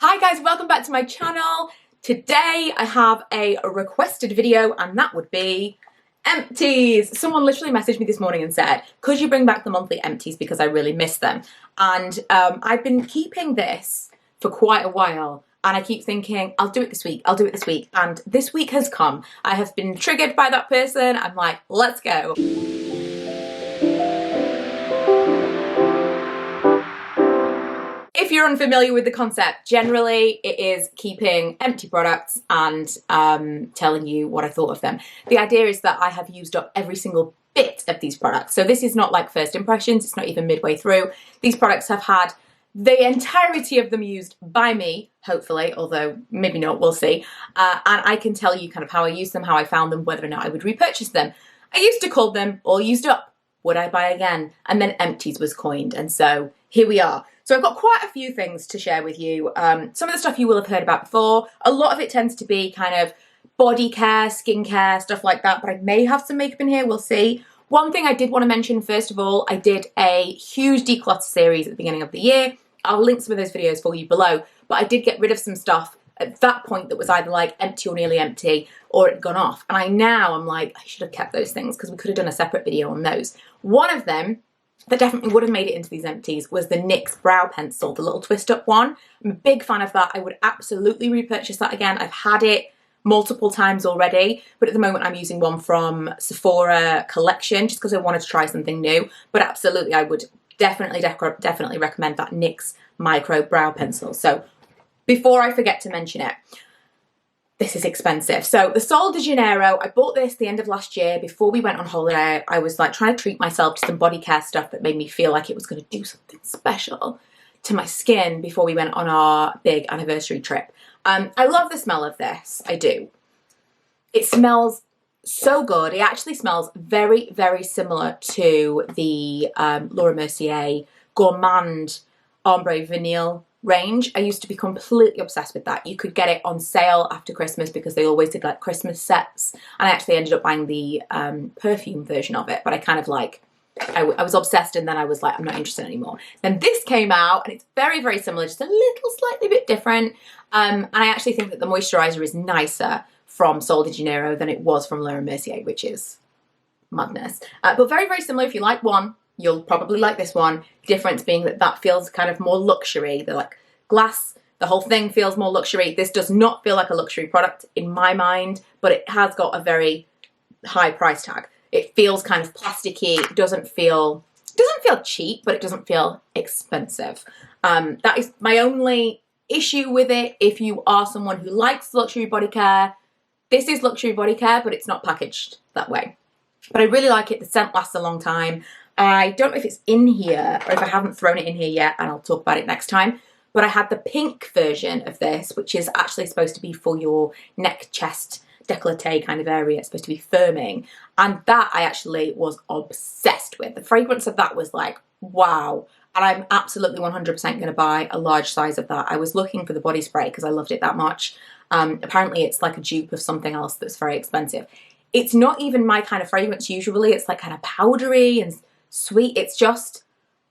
Hi guys, welcome back to my channel. Today I have a requested video and that would be empties. Someone literally messaged me this morning and said, could you bring back the monthly empties because I really miss them? And I've been keeping this for quite a while and I keep thinking, I'll do it this week, I'll do it this week. And this week has come. I have been triggered by that person. I'm like, let's go. If you're unfamiliar with the concept, generally it is keeping empty products and telling you what I thought of them. The idea is that I have used up every single bit of these products. So this is not like first impressions, it's not even midway through. These products have had the entirety of them used by me, hopefully, although maybe not, we'll see. And I can tell you kind of how I use them, how I found them, whether or not I would repurchase them. I used to call them all used up. Would I buy again? And then empties was coined, and so here we are. So I've got quite a few things to share with you. Some of the stuff you will have heard about before. A lot of it tends to be kind of body care, skincare, stuff like that, but I may have some makeup in here, we'll see. One thing I did want to mention, first of all, I did a huge declutter series at the beginning of the year. I'll link some of those videos for you below, but I did get rid of some stuff at that point that was either like empty or nearly empty, or it had gone off. And I'm like, I should have kept those things because we could have done a separate video on those. One of them that definitely would have made it into these empties was the NYX brow pencil, the little twist up one. I'm a big fan of that. I would absolutely repurchase that again. I've had it multiple times already, but at the moment I'm using one from Sephora Collection just because I wanted to try something new. But absolutely, I would definitely recommend that NYX micro brow pencil. So before I forget to mention it, this is expensive. So the Sol de Janeiro, I bought this the end of last year before we went on holiday. I was like trying to treat myself to some body care stuff that made me feel like it was going to do something special to my skin before we went on our big anniversary trip. I love the smell of this, I do. It smells so good. It actually smells very, very similar to the Laura Mercier Gourmand Ombre Vanille range. I used to be completely obsessed with that. You could get it on sale after Christmas because they always did like Christmas sets, and I actually ended up buying the perfume version of it, but I kind of like, I was obsessed and then I was like, I'm not interested anymore. Then this came out and it's very, very similar, just a little slightly bit different, and I actually think that the moisturizer is nicer from Sol de Janeiro than it was from Laura Mercier, which is madness. But very, very similar. If you like one, you'll probably like this one. Difference being that that feels kind of more luxury. The like glass, the whole thing feels more luxury. This does not feel like a luxury product in my mind, but it has got a very high price tag. It feels kind of plasticky. It doesn't feel cheap, but it doesn't feel expensive. That is my only issue with it. If you are someone who likes luxury body care, this is luxury body care, but it's not packaged that way. But I really like it. The scent lasts a long time. I don't know if it's in here or if I haven't thrown it in here yet, and I'll talk about it next time. But I had the pink version of this, which is actually supposed to be for your neck, chest, décolleté kind of area. It's supposed to be firming. And that I actually was obsessed with. The fragrance of that was like, wow. And I'm absolutely 100% going to buy a large size of that. I was looking for the body spray because I loved it that much. Apparently it's like a dupe of something else that's very expensive. It's not even my kind of fragrance usually. It's like kind of powdery and sweet. It's just,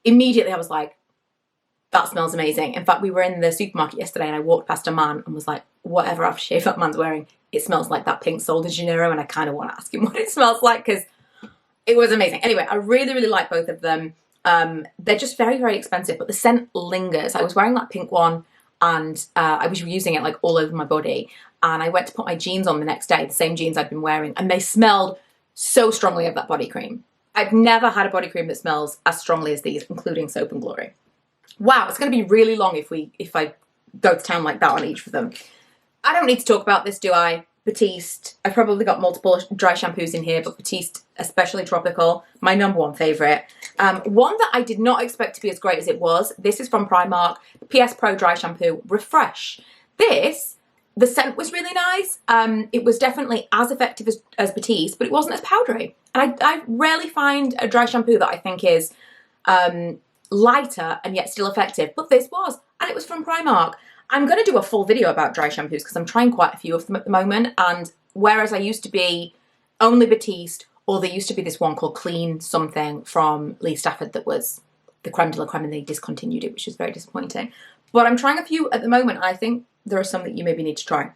immediately I was like, that smells amazing. In fact, we were in the supermarket yesterday and I walked past a man and was like, whatever aftershave that man's wearing, it smells like that pink Sol de Janeiro, and I kind of want to ask him what it smells like because it was amazing. Anyway, I really, really like both of them. They're just very, very expensive, but the scent lingers. I was wearing that pink one and I was using it like all over my body, and I went to put my jeans on the next day, the same jeans I'd been wearing, and they smelled so strongly of that body cream. I've never had a body cream that smells as strongly as these, including Soap and Glory. Wow, it's going to be really long if I go to town like that on each of them. I don't need to talk about this, do I? Batiste. I've probably got multiple dry shampoos in here, but Batiste, especially tropical, my #1 favourite. One that I did not expect to be as great as it was. This is from Primark, PS Pro Dry Shampoo Refresh. This, the scent was really nice. It was definitely as effective as Batiste, but it wasn't as powdery. And I rarely find a dry shampoo that I think is lighter and yet still effective, but this was, and it was from Primark. I'm going to do a full video about dry shampoos because I'm trying quite a few of them at the moment, and whereas I used to be only Batiste, or there used to be this one called Clean something from Lee Stafford that was the creme de la creme and they discontinued it, which was very disappointing. But I'm trying a few at the moment, and I think there are some that you maybe need to try.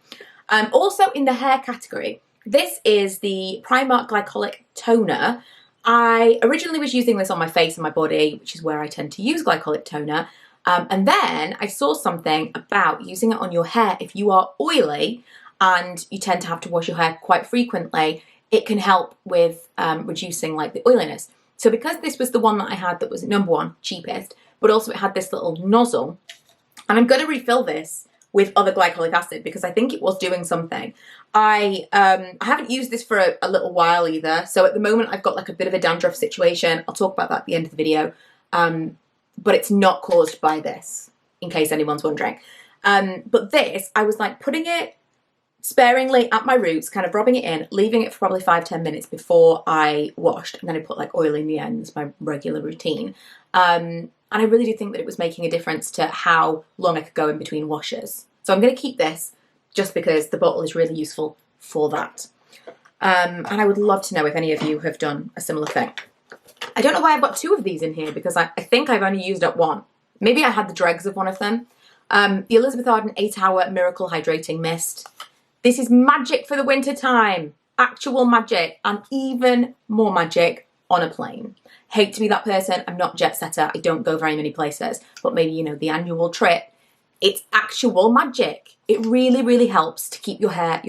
Also in the hair category, this is the Primark Glycolic Toner. I originally was using this on my face and my body, which is where I tend to use Glycolic Toner. And then I saw something about using it on your hair if you are oily and you tend to have to wash your hair quite frequently. It can help with reducing like the oiliness. So because this was the one that I had that was number one, cheapest, but also it had this little nozzle, and I'm going to refill this with other glycolic acid because I think it was doing something. I haven't used this for a little while either. So at the moment I've got like a bit of a dandruff situation. I'll talk about that at the end of the video. But it's not caused by this, in case anyone's wondering. But this, I was like putting it sparingly at my roots, kind of rubbing it in, leaving it for probably 5-10 minutes before I washed. And then I put like oil in the end. It's my regular routine. And I really do think that it was making a difference to how long I could go in between washes. So I'm going to keep this just because the bottle is really useful for that. And I would love to know if any of you have done a similar thing. I don't know why I've got two of these in here because I think I've only used up one. Maybe I had the dregs of one of them. The Elizabeth Arden 8-Hour Miracle Hydrating Mist. This is magic for the winter time. Actual magic, and even more magic on a plane. Hate to be that person. I'm not jet setter. I don't go very many places, but maybe, you know, the annual trip. It's actual magic. It really, really helps to keep your hair.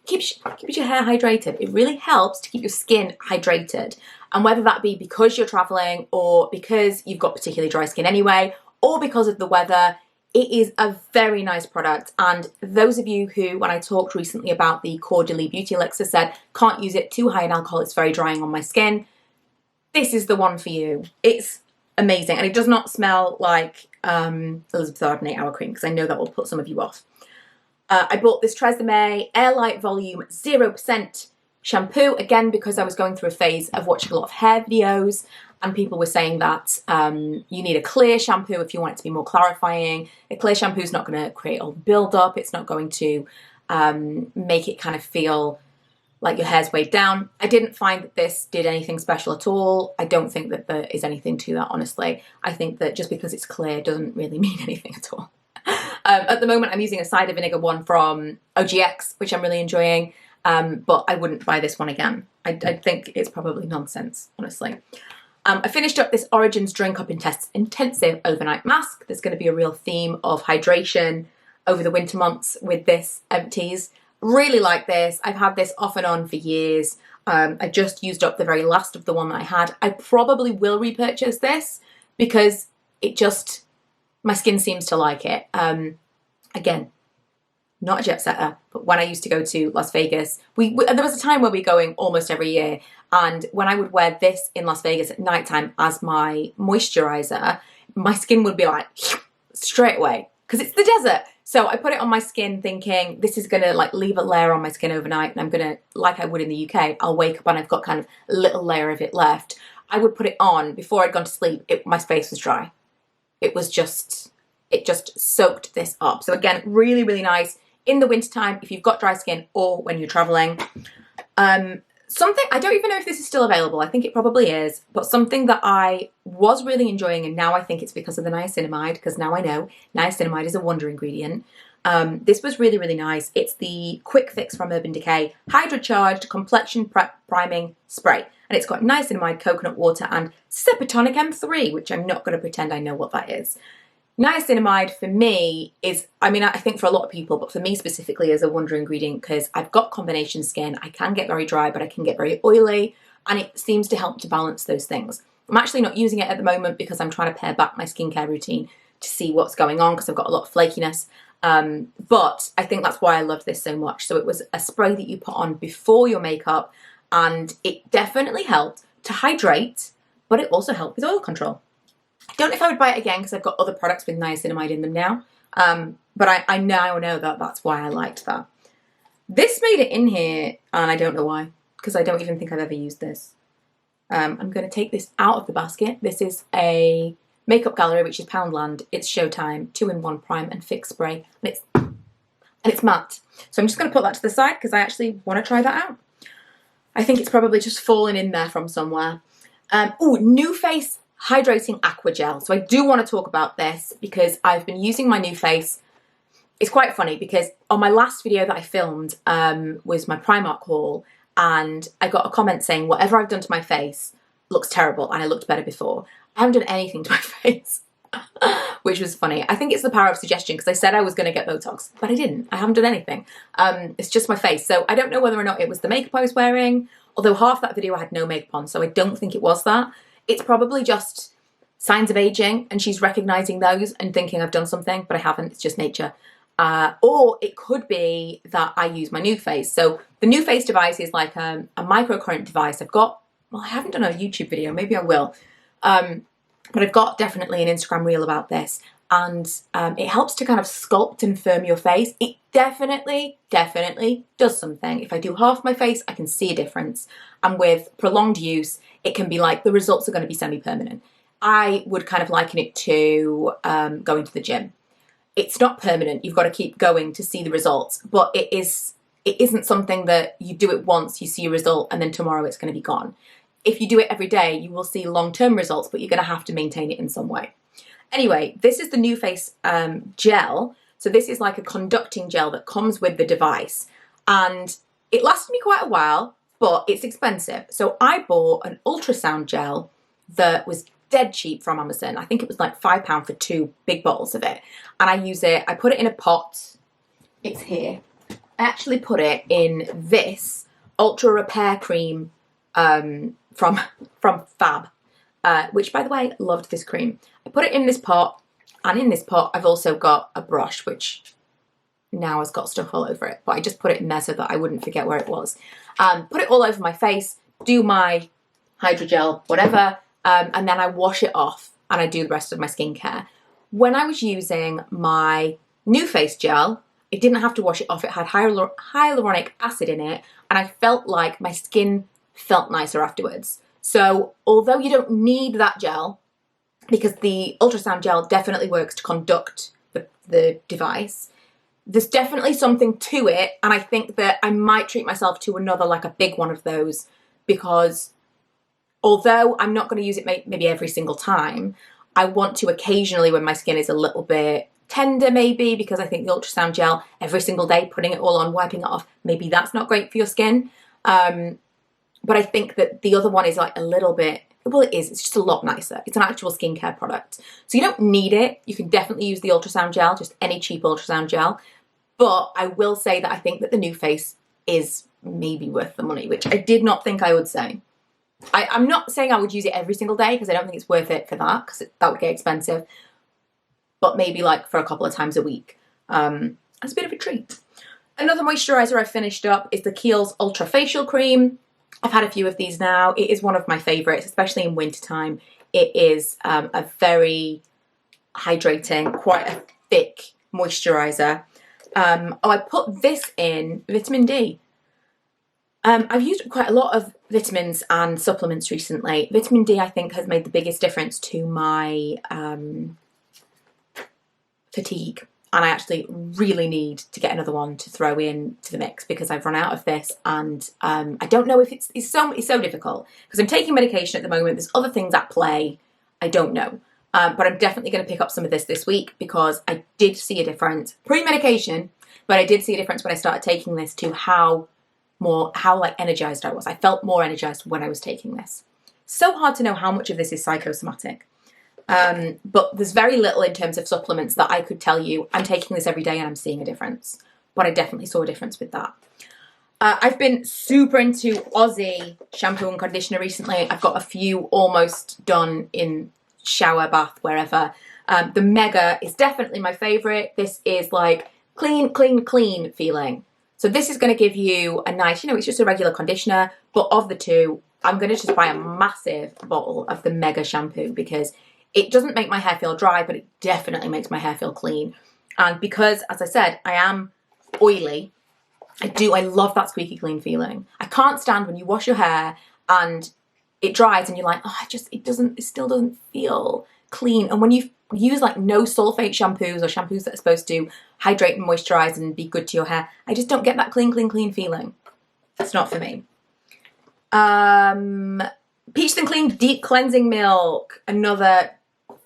Keeps your hair hydrated. It really helps to keep your skin hydrated. And whether that be because you're traveling or because you've got particularly dry skin anyway, or because of the weather, it is a very nice product. And those of you who, when I talked recently about the Cordially Beauty Elixir, said, can't use it too high in alcohol, it's very drying on my skin, this is the one for you. It's amazing. And it does not smell like Elizabeth Arden 8-Hour Cream, because I know that will put some of you off. I bought this Tresemmé Airlight Volume 0% shampoo, again, because I was going through a phase of watching a lot of hair videos, and people were saying that you need a clear shampoo if you want it to be more clarifying. A clear shampoo is not going to create all the build-up. It's not going to make it kind of feel like your hair's weighed down. I didn't find that this did anything special at all. I don't think that there is anything to that, honestly. I think that just because it's clear doesn't really mean anything at all. At the moment, I'm using a cider vinegar one from OGX, which I'm really enjoying, but I wouldn't buy this one again. I think it's probably nonsense, honestly. I finished up this Origins Drink Up Intensive Overnight Mask. There's going to be a real theme of hydration over the winter months with this Empties. Really like this. I've had this off and on for years. I just used up the very last of the one that I had. I probably will repurchase this because it just, my skin seems to like it. Again, not a jet setter, but when I used to go to Las Vegas, there was a time where we were going almost every year, and when I would wear this in Las Vegas at nighttime as my moisturizer, my skin would be like straight away because it's the desert. So I put it on my skin thinking this is gonna like leave a layer on my skin overnight, and I'm gonna, like I would in the UK, I'll wake up and I've got kind of a little layer of it left. I would put it on before I'd gone to sleep. My face was dry. It just soaked this up. So again, really, really nice in the wintertime if you've got dry skin or when you're traveling. Something, I don't even know if this is still available. I think it probably is, but something that I was really enjoying, and now I think it's because of the niacinamide, because now I know niacinamide is a wonder ingredient. This was really, really nice. It's the Quick Fix from Urban Decay Hydra Charged Complexion Prep Priming Spray. And it's got niacinamide, coconut water, and Sepatonic M3, which I'm not going to pretend I know what that is. Niacinamide for me is, I mean, I think for a lot of people, but for me specifically is a wonder ingredient because I've got combination skin. I can get very dry, but I can get very oily, and it seems to help to balance those things. I'm actually not using it at the moment because I'm trying to pare back my skincare routine to see what's going on because I've got a lot of flakiness. But I think that's why I love this so much. So it was a spray that you put on before your makeup, and it definitely helped to hydrate, but it also helped with oil control. I don't know if I would buy it again because I've got other products with niacinamide in them now, but I now know that that's why I liked that. This made it in here, and I don't know why, because I don't even think I've ever used this. I'm going to take this out of the basket. This is a Makeup Gallery, which is Poundland. It's Showtime 2-in-1 Prime and Fix Spray, and it's matte. So I'm just going to put that to the side because I actually want to try that out. I think it's probably just fallen in there from somewhere. Oh, New Face Hydrating Aqua Gel. So I do want to talk about this because I've been using my NuFace. It's quite funny because on my last video that I filmed was my Primark haul, and I got a comment saying whatever I've done to my face looks terrible and I looked better before. I haven't done anything to my face, which was funny. I think it's the power of suggestion because I said I was going to get Botox, but I didn't. I haven't done anything. It's just my face. So I don't know whether or not it was the makeup I was wearing, although half that video I had no makeup on, so I don't think it was that. It's probably just signs of aging and she's recognising those and thinking I've done something, but I haven't. It's just nature. Or it could be that I use my NuFace. So the NuFace device is like a microcurrent device. I've got, well, I haven't done a YouTube video, maybe I will. But I've got definitely an Instagram reel about this, and it helps to kind of sculpt and firm your face. It definitely does something. If I do half my face, I can see a difference. And with prolonged use, it can be like the results are going to be semi-permanent. I would kind of liken it to going to the gym. It's not permanent. You've got to keep going to see the results, but it isn't something that you do it once, you see a result, and then tomorrow it's going to be gone. If you do it every day, you will see long-term results, but you're going to have to maintain it in some way. Anyway, this is the NuFace gel. So this is like a conducting gel that comes with the device, and it lasted me quite a while, but it's expensive. So I bought an ultrasound gel that was dead cheap from Amazon. I think it was like £5 for 2 big bottles of it. And I use it, I put it in a pot. It's here. I actually put it in this Ultra Repair Cream from Fab, which, by the way, loved this cream. I put it in this pot, and in this pot I've also got a brush, which now has got stuff all over it, but I just put it in there so that I wouldn't forget where it was. Put it all over my face, do my hydrogel, whatever, and then I wash it off and I do the rest of my skincare. When I was using my NuFace gel, it didn't have to wash it off. It had hyaluronic acid in it, and I felt like my skin felt nicer afterwards. So although you don't need that gel, because the ultrasound gel definitely works to conduct the device, there's definitely something to it, and I think that I might treat myself to another, like a big one of those, because although I'm not going to use it maybe every single time, I want to occasionally when my skin is a little bit tender maybe, because I think the ultrasound gel every single day, putting it all on, wiping it off, maybe that's not great for your skin. But I think that the other one is like a little bit, well, it's just a lot nicer. It's an actual skincare product. So you don't need it. You can definitely use the ultrasound gel, just any cheap ultrasound gel. But I will say that I think that the NuFace is maybe worth the money, which I did not think I would say. I'm not saying I would use it every single day because I don't think it's worth it for that, because that would get expensive. But maybe like for a couple of times a week. That's a bit of a treat. Another moisturiser I finished up is the Kiehl's Ultra Facial Cream. I've had a few of these now. It is one of my favourites, especially in wintertime. It is a very hydrating, quite a thick moisturiser. I put this in vitamin D. I've used quite a lot of vitamins and supplements recently. Vitamin D, I think, has made the biggest difference to my fatigue. And I actually really need to get another one to throw in to the mix because I've run out of this, and I don't know if it's so difficult because I'm taking medication at the moment. There's other things at play. I don't know. But I'm definitely going to pick up some of this week because I did see a difference pre-medication, but I did see a difference when I started taking this to how like energized I was. I felt more energized when I was taking this. So hard to know how much of this is psychosomatic. But there's very little in terms of supplements that I could tell you I'm taking this every day and I'm seeing a difference. But I definitely saw a difference with that. I've been super into Aussie shampoo and conditioner recently. I've got a few almost done in shower, bath, wherever. The Mega is definitely my favourite. This is like clean feeling. So this is going to give you a nice, it's just a regular conditioner. But of the two, I'm going to just buy a massive bottle of the Mega shampoo because it doesn't make my hair feel dry, but it definitely makes my hair feel clean. And because, as I said, I am oily, I love that squeaky clean feeling. I can't stand when you wash your hair and it dries and you're like, oh, it still doesn't feel clean. And when you use like no sulfate shampoos or shampoos that are supposed to hydrate and moisturize and be good to your hair, I just don't get that clean feeling. It's not for me. Peach Thin Clean Deep Cleansing Milk, another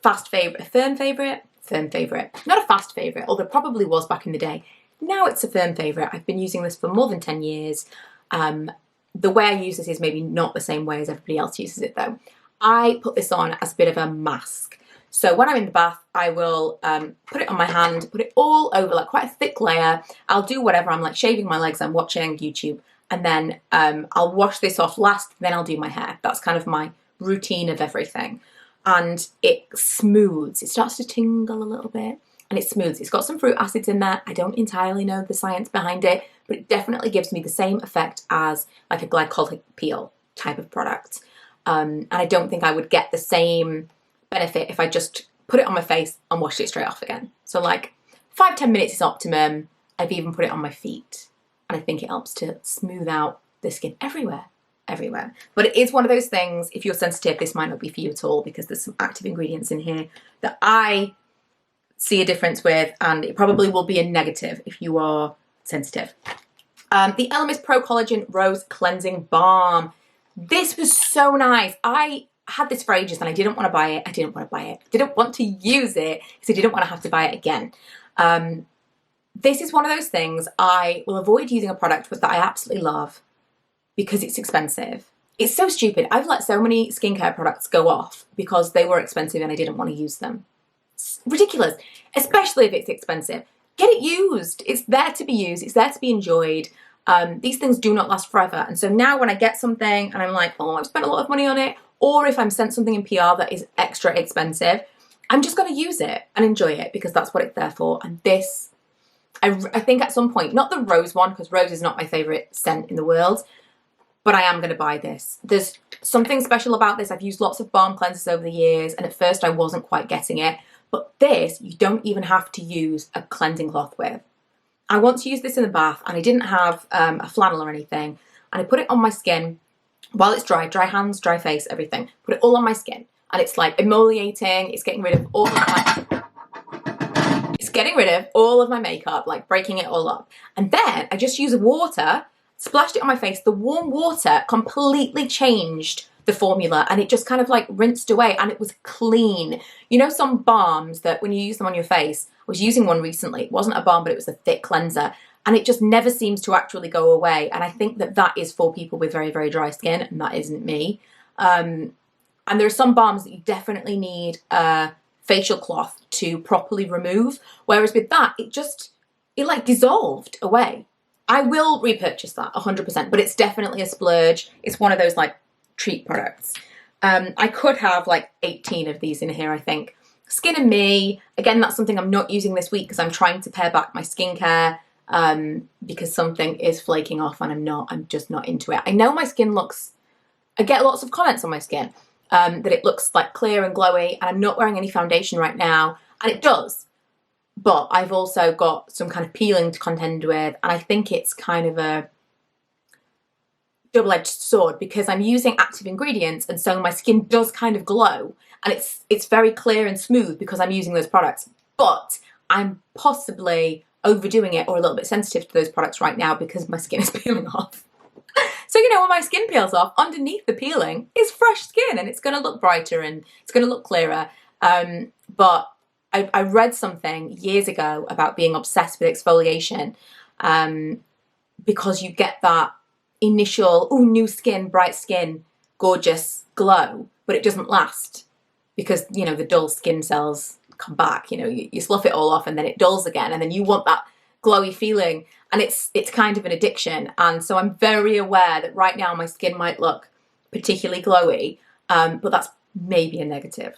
fast favourite, a firm favourite? Firm favourite. Not a fast favourite, although it probably was back in the day. Now it's a firm favourite. I've been using this for more than 10 years. The way I use this is maybe not the same way as everybody else uses it though. I put this on as a bit of a mask. So when I'm in the bath, I will put it on my hand, put it all over, like quite a thick layer. I'll do whatever, I'm like shaving my legs, I'm watching YouTube, and then I'll wash this off last, then I'll do my hair. That's kind of my routine of everything. And it smooths, it starts to tingle a little bit, and it smooths. It's got some fruit acids in there. I don't entirely know the science behind it, but it definitely gives me the same effect as like a glycolic peel type of product. And I don't think I would get the same benefit if I just put it on my face and washed it straight off again. So like 5-10 minutes is optimum. I've even put it on my feet, and I think it helps to smooth out the skin everywhere. But it is one of those things, if you're sensitive, this might not be for you at all, because there's some active ingredients in here that I see a difference with, and it probably will be a negative if you are sensitive. The Elemis Pro Collagen Rose Cleansing Balm. This was so nice. I had this for ages and I didn't want to buy it. I didn't want to use it because I didn't want to have to buy it again. This is one of those things I will avoid using a product that I absolutely love because it's expensive. It's so stupid. I've let so many skincare products go off because they were expensive and I didn't want to use them. It's ridiculous, especially if it's expensive. Get it used. It's there to be used. It's there to be enjoyed. These things do not last forever. And so now when I get something and I'm like, oh, I've spent a lot of money on it, or if I'm sent something in PR that is extra expensive, I'm just going to use it and enjoy it because that's what it's there for. And this, I think at some point, not the rose one, because rose is not my favourite scent in the world, but I am going to buy this. There's something special about this. I've used lots of balm cleansers over the years, and at first I wasn't quite getting it. But this, you don't even have to use a cleansing cloth with. I want to use this in the bath, and I didn't have a flannel or anything, and I put it on my skin while it's dry hands, dry face, everything. Put it all on my skin, and it's like emoliating. It's getting rid of all of my makeup, like breaking it all up. And then I just use water, splashed it on my face. The warm water completely changed the formula, and it just kind of like rinsed away, and it was clean. You know, some balms that when you use them on your face, I was using one recently. It wasn't a balm, but it was a thick cleanser, and it just never seems to actually go away. And I think that that is for people with very, very dry skin, and that isn't me. And there are some balms that you definitely need a facial cloth to properly remove, whereas with that, it like dissolved away. I will repurchase that 100%, but it's definitely a splurge. It's one of those like treat products. I could have like 18 of these in here, I think. Skin and Me, again, that's something I'm not using this week because I'm trying to pare back my skincare because something is flaking off and I'm just not into it. I know my skin looks, I get lots of comments on my skin that it looks like clear and glowy, and I'm not wearing any foundation right now, and it does. But I've also got some kind of peeling to contend with, and I think it's kind of a double-edged sword because I'm using active ingredients, and so my skin does kind of glow, and it's very clear and smooth because I'm using those products. But I'm possibly overdoing it or a little bit sensitive to those products right now because my skin is peeling off. So, you know, when my skin peels off, underneath the peeling is fresh skin, and it's going to look brighter and it's going to look clearer. But I read something years ago about being obsessed with exfoliation because you get that initial, ooh, new skin, bright skin, gorgeous glow, but it doesn't last because, you know, the dull skin cells come back. You know, you slough it all off and then it dulls again, and then you want that glowy feeling, and it's kind of an addiction. And so I'm very aware that right now my skin might look particularly glowy, but that's maybe a negative.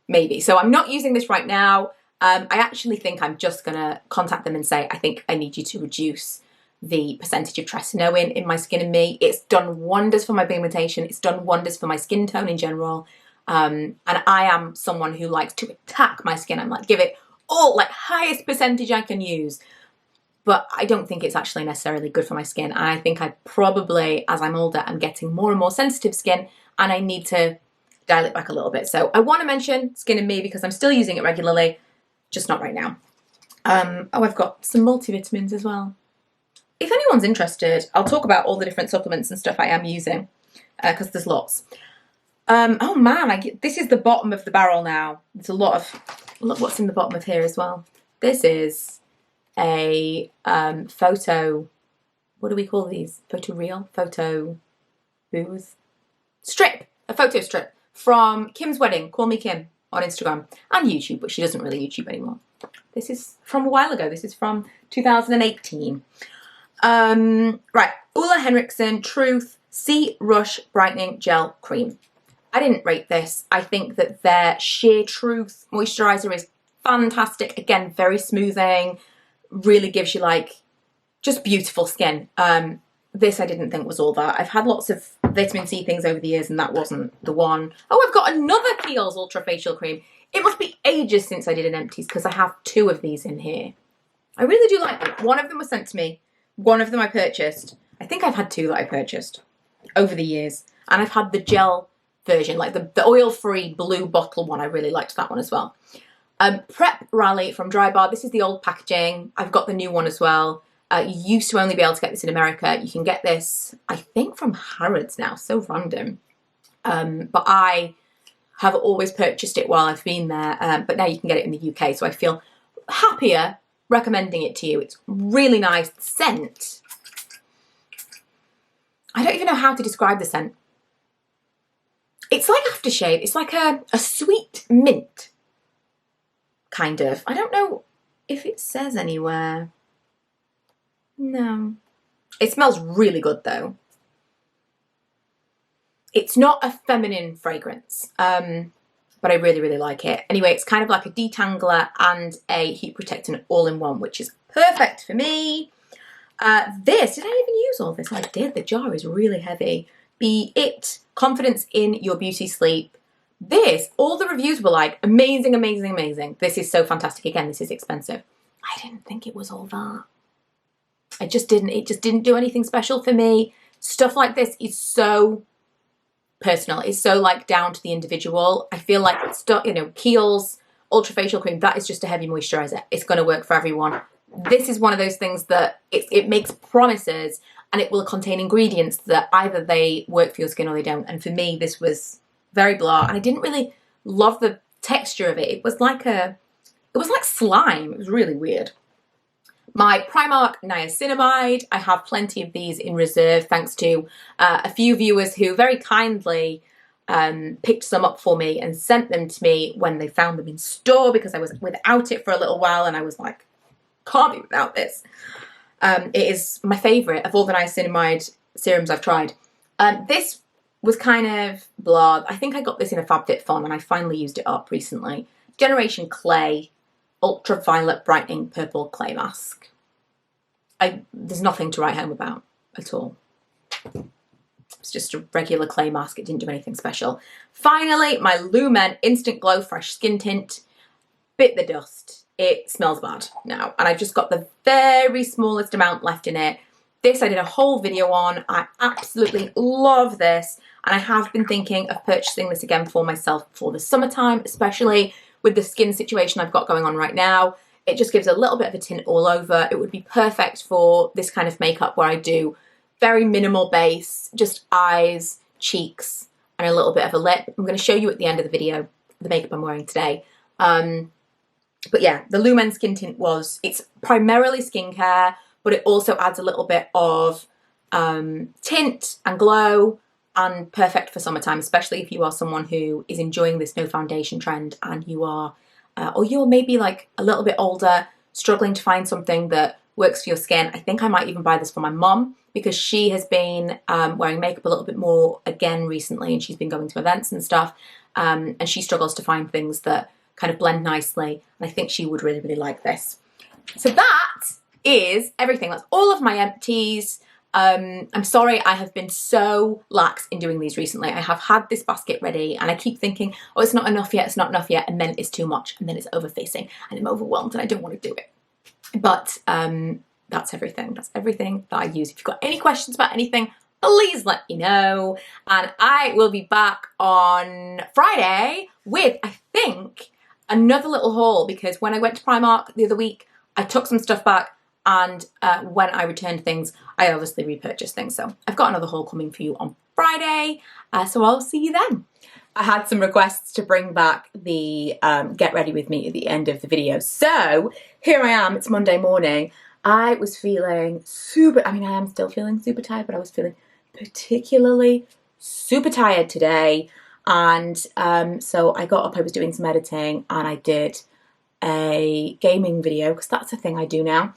Maybe. So I'm not using this right now. I actually think I'm just going to contact them and say, I think I need you to reduce the percentage of Tresemmé in my Skin and Me. It's done wonders for my pigmentation. It's done wonders for my skin tone in general. And I am someone who likes to attack my skin. I'm like, give it all, like highest percentage I can use. But I don't think it's actually necessarily good for my skin. And I think I probably, as I'm older, I'm getting more and more sensitive skin, and I need to dial it back a little bit. So I want to mention Skin and Me because I'm still using it regularly, just not right now. Oh, I've got some multivitamins as well. If anyone's interested, I'll talk about all the different supplements and stuff I am using because there's lots. Oh man, this is the bottom of the barrel now. There's a lot of, look what's in the bottom of here as well. This is a photo, what do we call these? Photo reel? Photo booth? Strip! A photo strip from Kim's wedding. Call me Kim on Instagram and YouTube, but she doesn't really YouTube anymore. This is from a while ago. This is from 2018. Right, Ulla Henriksen Truth Sea Rush Brightening Gel Cream. I didn't rate this. I think that their Sheer Truth moisturiser is fantastic. Again, very smoothing, really gives you like just beautiful skin. This I didn't think was all that. I've had lots of vitamin C things over the years and that wasn't the one. Oh, I've got another Kiehl's Ultra Facial Cream. It must be ages since I did an Empties because I have 2 of these in here. I really do like them. One of them was sent to me. One of them I purchased. I think I've had 2 that I purchased over the years. And I've had the gel version, like the oil-free blue bottle one. I really liked that one as well. Prep Rally from Drybar. This is the old packaging. I've got the new one as well. You used to only be able to get this in America. You can get this, I think, from Harrods now. So random. But I have always purchased it while I've been there. But now you can get it in the UK. So I feel happier recommending it to you. It's really nice. The scent. I don't even know how to describe the scent. It's like aftershave. It's like a sweet mint. Kind of. I don't know if it says anywhere. No. It smells really good though. It's not a feminine fragrance, but I really, really like it. Anyway, it's kind of like a detangler and a heat protectant all in one, which is perfect for me. This, did I even use all this? I did. The jar is really heavy. Be It, Confidence in Your Beauty Sleep. This, all the reviews were like, amazing, amazing, amazing. This is so fantastic. Again, this is expensive. I didn't think it was all that. It just didn't do anything special for me. Stuff like this is so personal. It's so like down to the individual. I feel like stuff, you know, Kiehl's Ultra Facial Cream, that is just a heavy moisturizer. It's going to work for everyone. This is one of those things that it makes promises and it will contain ingredients that either they work for your skin or they don't. And for me, this was very blah. And I didn't really love the texture of it. It was like slime. It was really weird. My Primark Niacinamide, I have plenty of these in reserve thanks to a few viewers who very kindly picked some up for me and sent them to me when they found them in store because I was without it for a little while and I was like, can't be without this. It is my favourite of all the niacinamide serums I've tried. This was kind of blah. I think I got this in a FabFitFun and I finally used it up recently. Generation Clay Ultraviolet Brightening Purple Clay Mask. There's nothing to write home about at all. It's just a regular clay mask. It didn't do anything special. Finally, my Lumen Instant Glow Fresh Skin Tint. Bit the dust. It smells bad now. And I've just got the very smallest amount left in it. This I did a whole video on. I absolutely love this. And I have been thinking of purchasing this again for myself for the summertime, especially with the skin situation I've got going on right now. It just gives a little bit of a tint all over. It would be perfect for this kind of makeup where I do very minimal base, just eyes, cheeks, and a little bit of a lip. I'm going to show you at the end of the video the makeup I'm wearing today. But yeah, the Lumen Skin Tint it's primarily skincare, but it also adds a little bit of tint and glow, and perfect for summertime, especially if you are someone who is enjoying this no foundation trend and you are, or you're maybe like a little bit older, struggling to find something that works for your skin. I think I might even buy this for my mum because she has been wearing makeup a little bit more again recently and she's been going to events and stuff and she struggles to find things that kind of blend nicely and I think she would really, really like this. So that is everything. That's all of my empties. I'm sorry I have been so lax in doing these recently. I have had this basket ready and I keep thinking, oh, it's not enough yet, it's not enough yet, and then it's too much, and then it's overfacing, and I'm overwhelmed and I don't want to do it. But that's everything. That's everything that I use. If you've got any questions about anything, please let me know. And I will be back on Friday with, I think, another little haul because when I went to Primark the other week, I took some stuff back. And when I returned things, I obviously repurchased things. So I've got another haul coming for you on Friday. So I'll see you then. I had some requests to bring back the get ready with me at the end of the video. So here I am, it's Monday morning. I was feeling I am still feeling super tired, but I was feeling particularly super tired today. And so I got up, I was doing some editing, and I did a gaming video, because that's a thing I do now.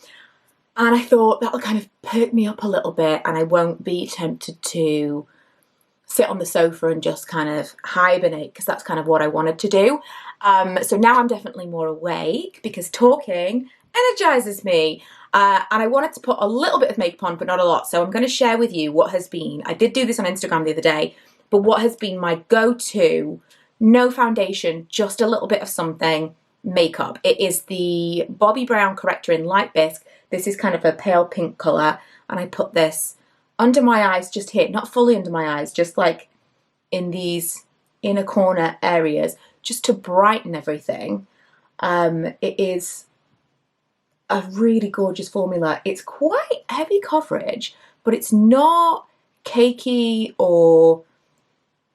And I thought that'll kind of perk me up a little bit, and I won't be tempted to sit on the sofa and just kind of hibernate, because that's kind of what I wanted to do. So now I'm definitely more awake because talking energizes me. And I wanted to put a little bit of makeup on, but not a lot. So I'm going to share with you what has been, I did do this on Instagram the other day, but what has been my go-to, no foundation, just a little bit of something, makeup. It is the Bobbi Brown Corrector in Light Bisque. This is kind of a pale pink colour, and I put this under my eyes, just here, not fully under my eyes, just like in these inner corner areas, just to brighten everything. It is a really gorgeous formula. It's quite heavy coverage, but it's not cakey or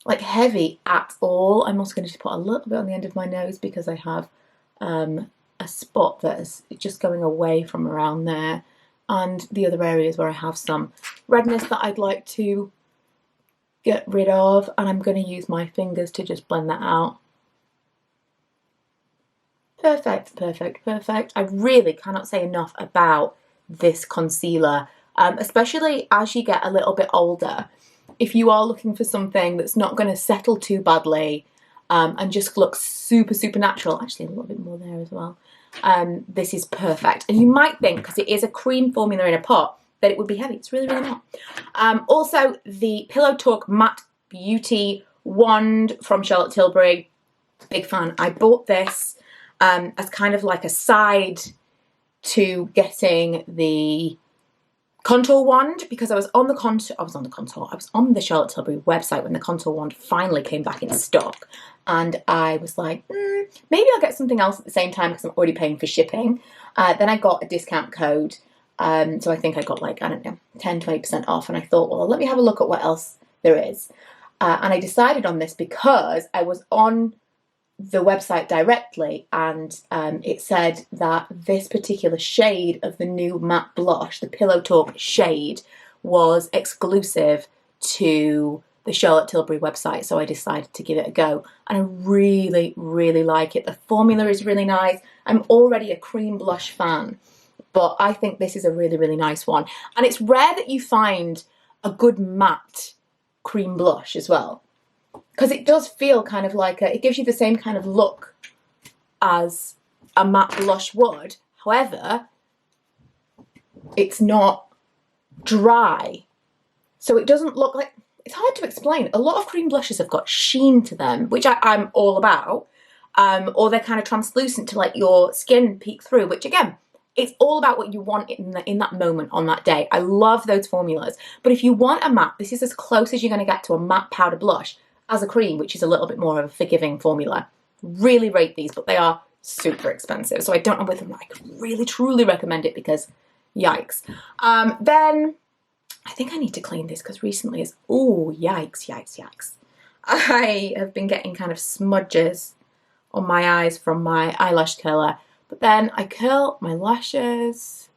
like heavy at all. I'm also going to put a little bit on the end of my nose because I have a spot that is just going away from around there, and the other areas where I have some redness that I'd like to get rid of, and I'm going to use my fingers to just blend that out. Perfect, perfect, perfect. I really cannot say enough about this concealer, especially as you get a little bit older. If you are looking for something that's not going to settle too badly and just looks super, super natural, actually a little bit more there as well, this is perfect. And you might think, because it is a cream formula in a pot, that it would be heavy. It's really, really not. Also, the Pillow Talk Matte Beauty Wand from Charlotte Tilbury. Big fan. I bought this as kind of like a side to getting the contour wand, because I was on the Charlotte Tilbury website when the contour wand finally came back in stock, and I was like, maybe I'll get something else at the same time because I'm already paying for shipping. Then I got a discount code, so I think I got like, I don't know, 10-20% off, and I thought, well, let me have a look at what else there is. And I decided on this because I was on the website directly, and it said that this particular shade of the new matte blush, the Pillow Talk shade, was exclusive to the Charlotte Tilbury website, so I decided to give it a go, and I really, really like it. The formula is really nice. I'm already a cream blush fan, but I think this is a really, really nice one, and it's rare that you find a good matte cream blush as well, because it does feel kind of like it gives you the same kind of look as a matte blush would. However, it's not dry, so it doesn't look like, it's hard to explain. A lot of cream blushes have got sheen to them, which I'm all about, or they're kind of translucent to let your skin peek through, which again, it's all about what you want in that moment on that day. I love those formulas, but if you want a matte, this is as close as you're going to get to a matte powder blush as a cream, which is a little bit more of a forgiving formula. Really rate these, but they are super expensive, so I don't know whether I could really truly recommend it, because yikes. Then I think I need to clean this, because recently it's, oh, yikes, yikes, yikes. I have been getting kind of smudges on my eyes from my eyelash curler, but then I curl my lashes.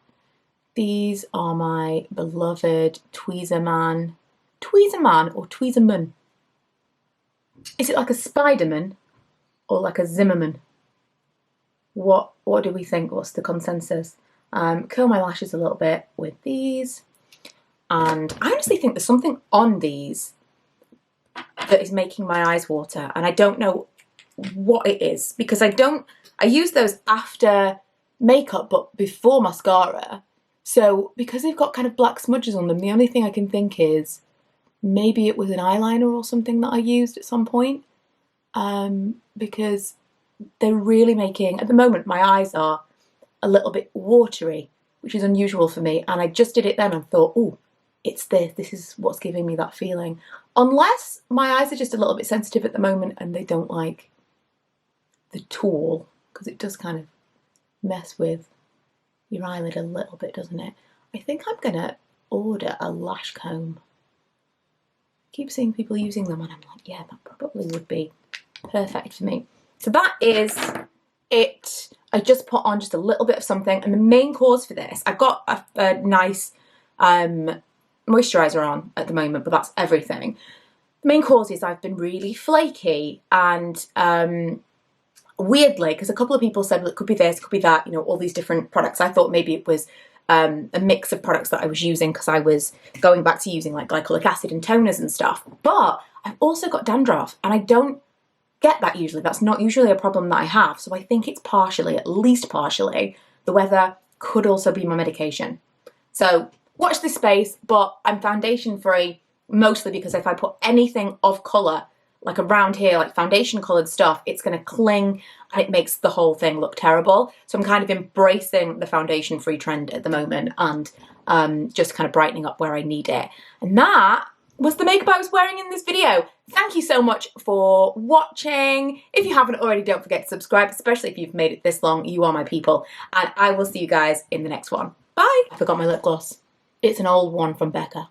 These are my beloved Tweezerman or Tweezerman. Is it like a Spiderman or like a Zimmerman? What do we think? What's the consensus? Curl my lashes a little bit with these. And I honestly think there's something on these that is making my eyes water, and I don't know what it is, because I use those after makeup but before mascara. So because they've got kind of black smudges on them, the only thing I can think is maybe it was an eyeliner or something that I used at some point, because they're really making, at the moment my eyes are a little bit watery, which is unusual for me, and I just did it then and thought, oh, it's this is what's giving me that feeling. Unless my eyes are just a little bit sensitive at the moment and they don't like the tool, because it does kind of mess with your eyelid a little bit, doesn't it? I think I'm gonna order a lash comb. keep seeing people using them and I'm like, yeah, that probably would be perfect for me. So that is it. I just put on just a little bit of something, and the main cause for this, I've got a nice moisturiser on at the moment, but that's everything. The main cause is I've been really flaky, and weirdly, because a couple of people said, well, it could be this, could be that, you know, all these different products. I thought maybe it was a mix of products that I was using because I was going back to using like glycolic acid and toners and stuff. But I've also got dandruff, and I don't get that usually. That's not usually a problem that I have. So I think it's partially, at least partially, the weather, could also be my medication. So watch this space, but I'm foundation free, mostly because if I put anything of colour, like around here, like foundation coloured stuff, it's going to cling and it makes the whole thing look terrible. So I'm kind of embracing the foundation free trend at the moment and just kind of brightening up where I need it. And that was the makeup I was wearing in this video. Thank you so much for watching. If you haven't already, don't forget to subscribe, especially if you've made it this long. You are my people. And I will see you guys in the next one. Bye. I forgot my lip gloss. It's an old one from Becca.